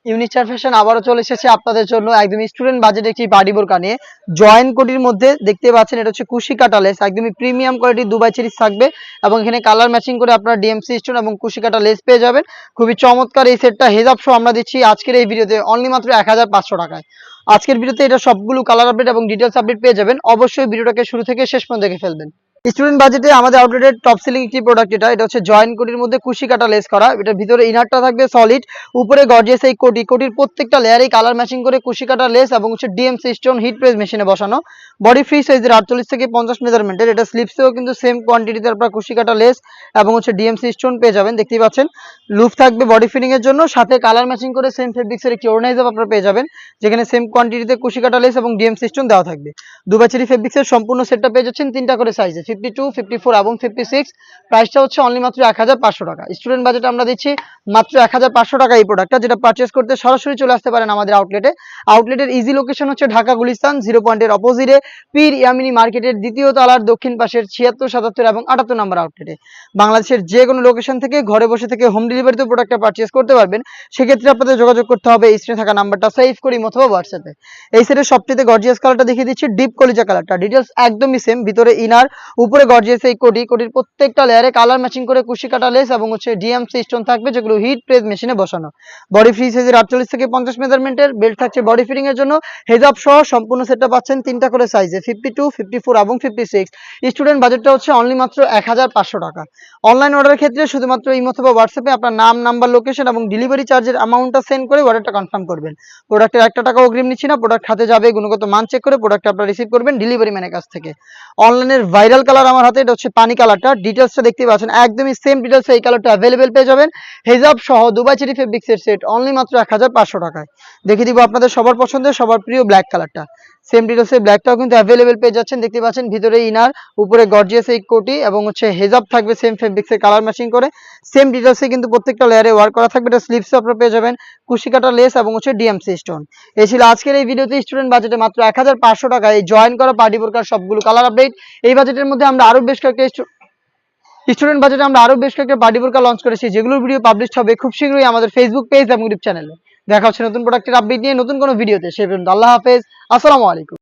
ইউনিচার fashion আবারও চলে এসেছে আপনাদের জন্য একদম স্টুডেন্ট বাজেট একটি পার্টি বোরকা নিয়ে। জয়েন্ট কোটির মধ্যে দেখতে পাচ্ছেন, এটা হচ্ছে কুশি কাটা লেস, একদমই প্রিমিয়াম কোয়ালিটির দুবাই চেরিস থাকবে এবং এখানে কালার ম্যাচিং করে আপনারা ডিএমসি স্টোন এবং কুশি কাটা লেস পেয়ে যাবেন। খুবই চমৎকার এই সেটটা হেজাব সহ আমরা দিচ্ছি আজকের এই ভিডিওতে অনলি মাত্র 1500 টাকায়। আজকের ভিডিওতে এটা সবগুলো কালার আপডেট এবং ডিটেলস আপডেট পেয়ে যাবেন। অবশ্যই ভিডিওটাকে শুরু থেকে শেষ পর্যন্ত দেখে ফেলবেন। স্টুডেন্ট বাজেটে আমাদের আউটলেটের টপ সেলিং একটি প্রোডাক্ট, এটা হচ্ছে জয়েন্ট কোটির মধ্যে কুশি কাটা লেস করা। এটার ভিতরে ইনারটা থাকবে সলিড, উপরে গর্জিয়াস এই কোটির প্রত্যেকটা লেয়ারে কালার ম্যাচিং করে কুশি কাটা লেস এবং হচ্ছে ডিএমসি স্টোন হিট প্রেস মেশিনে বসানো। বডি ফ্রি সাইজের 48 থেকে 50 মেজারমেন্টের। এটা স্লিপসেও কিন্তু সেম কোয়ান্টিটিতে আপনারা কুশি কাটা লেস এবং হচ্ছে ডিএমসি স্টোন পেয়ে যাবেন। দেখতেই পাচ্ছেন লুপ থাকবে বডি ফিটিং এর জন্য, সাথে কালার ম্যাচিং করে সেম ফেব্রিক্সের একটি অর্গানাইজার আপনারা পেয়ে যাবেন, যেখানে সেম কোয়ান্টিটিতে কুশি কাটা লেস এবং ডিএমসি স্টোন দেওয়া থাকবে। দুবাই চেরি ফেব্রিক্সের সম্পূর্ণ সেটটা পেয়ে যাচ্ছেন তিনটা করে সাইজে, 52, 54 এবং 56। প্রাইসটা হচ্ছে অনলি মাত্র 1500 টাকা। স্টুডেন্ট বাজেটে আমরা দিচ্ছি মাত্র 1500 টাকা এই প্রোডাক্টটা, যেটা পারচেস করতে সরাসরি চলে আসতে পারেন আমাদের আউটলেটে। আউটলেটের ইজি লোকেশন হচ্ছে ঢাকা গুলিস্তান 0 পয়েন্টের অপোজিটে পীর ইয়ামিনী মার্কেটের দ্বিতীয় তলার দক্ষিণ পাশের 76, 77 এবং 78 নম্বর আউটলেটে। বাংলাদেশের যে কোনো লোকেশন থেকে ঘরে বসে থেকে হোম ডেলিভারিতে প্রোডাক্টটা পারচেস করতে পারবেন। সেক্ষেত্রে আপনাদের যোগাযোগ করতে হবে স্ক্রিনে থাকা নাম্বারটা সেভ করি অথবা হোয়াটসঅ্যাপে। এই সেটের সবচেয়ে গর্জিয়াস কালারটা দেখিয়ে দিচ্ছি, ডিপ কলিজা কালারটা। ডিটেলস একদমই সেম, ভিতরে ইনার, উপরে গর্জিয়াস এই কোটির প্রত্যেকটা লেয়ারে কালার ম্যাচিং করে কুশি কাটা লেস এবং হচ্ছে ডিএমসি স্টোন থাকবে, যেগুলো হিট প্রেস মেশিনে বসানো। বডি ফ্রি সাইজের 48 থেকে 50 মেজারমেন্টের। বেল্ট থাকছে বডি ফিটিং এর জন্য। হেজাব সহ সম্পূর্ণ সেটটা পাচ্ছেন তিনটা করে সাইজে, 52, 54 এবং 56। স্টুডেন্ট বাজেটটা হচ্ছে অনলি মাত্র 1500 টাকা। অনলাইন অর্ডারের ক্ষেত্রে শুধুমাত্র ইমো অথবা হোয়াটসঅ্যাপে আপনার নাম, নাম্বার, লোকেশন এবং ডেলিভারি চার্জের অ্যামাউন্টটা সেন্ড করে অর্ডারটা কনফার্ম করবেন। প্রোডাক্টের 1 টাকাও অগ্রিম নিচ্ছি না, প্রোডাক্ট হাতে যাবে, গুণগত মান চেক করে প্রোডাক্ট আপনারা রিসিভ করবেন ডেলিভারি ম্যানের কাছ থেকে। অনলাইনের ভাইরাল কালার আমার হাতে, এটা হচ্ছে পানি কালারটা। ডিটেলসটা দেখতে পাচ্ছেন একদমই সেম ডিটেলস, এই কালারটা অ্যাভেলেবেল পেয়ে যাবেন। হেজাব সহ দুবাই চেরি ফেব্রিক্সের সেট অনলি মাত্র 1500 টাকায়। দেখে দিব আপনাদের সবার পছন্দের সবার প্রিয় ব্ল্যাক কালারটা। সেম ডিটেলসে ব্ল্যাকটাও কিন্তু অ্যাভেলেবেল পেয়ে যাচ্ছেন। দেখতে পাচ্ছেন ভিতরে ইনার, উপরে গর্জিয়াস এই কোটি এবং হচ্ছে হেজাব থাকবে সেম ফেব্রিক্সের কালার ম্যাচিং করে। সেম ডিটেলসে কিন্তু প্রত্যেকটা লেয়ারে ওয়ার্ক করা থাকবে। এটা স্লিপসে আপনারা পেয়ে যাবেন কুশি কাটা লেস এবং হচ্ছে ডিএমসি স্টোন। এই ছিল আজকের এই ভিডিওতে স্টুডেন্ট বাজেটে মাত্র 1500 টাকায় এই জয়েন করা পার্টি বোরকার সবগুলো কালার আপডেট। এই বাজেটের মধ্যে আমরা আরো বেশ কয়েকটা পার্টি বোরকা লঞ্চ করেছি, যেগুলোর ভিডিও পাবলিশ হবে খুব শীঘ্রই আমাদের ফেসবুক পেজ এবং ইউটিউব চ্যানেলে। দেখা হচ্ছে নতুন প্রোডাক্টের আপডেট নিয়ে নতুন কোনো ভিডিওতে। সে পর্যন্ত আল্লাহ হাফেজ, আসসালামু আলাইকুম।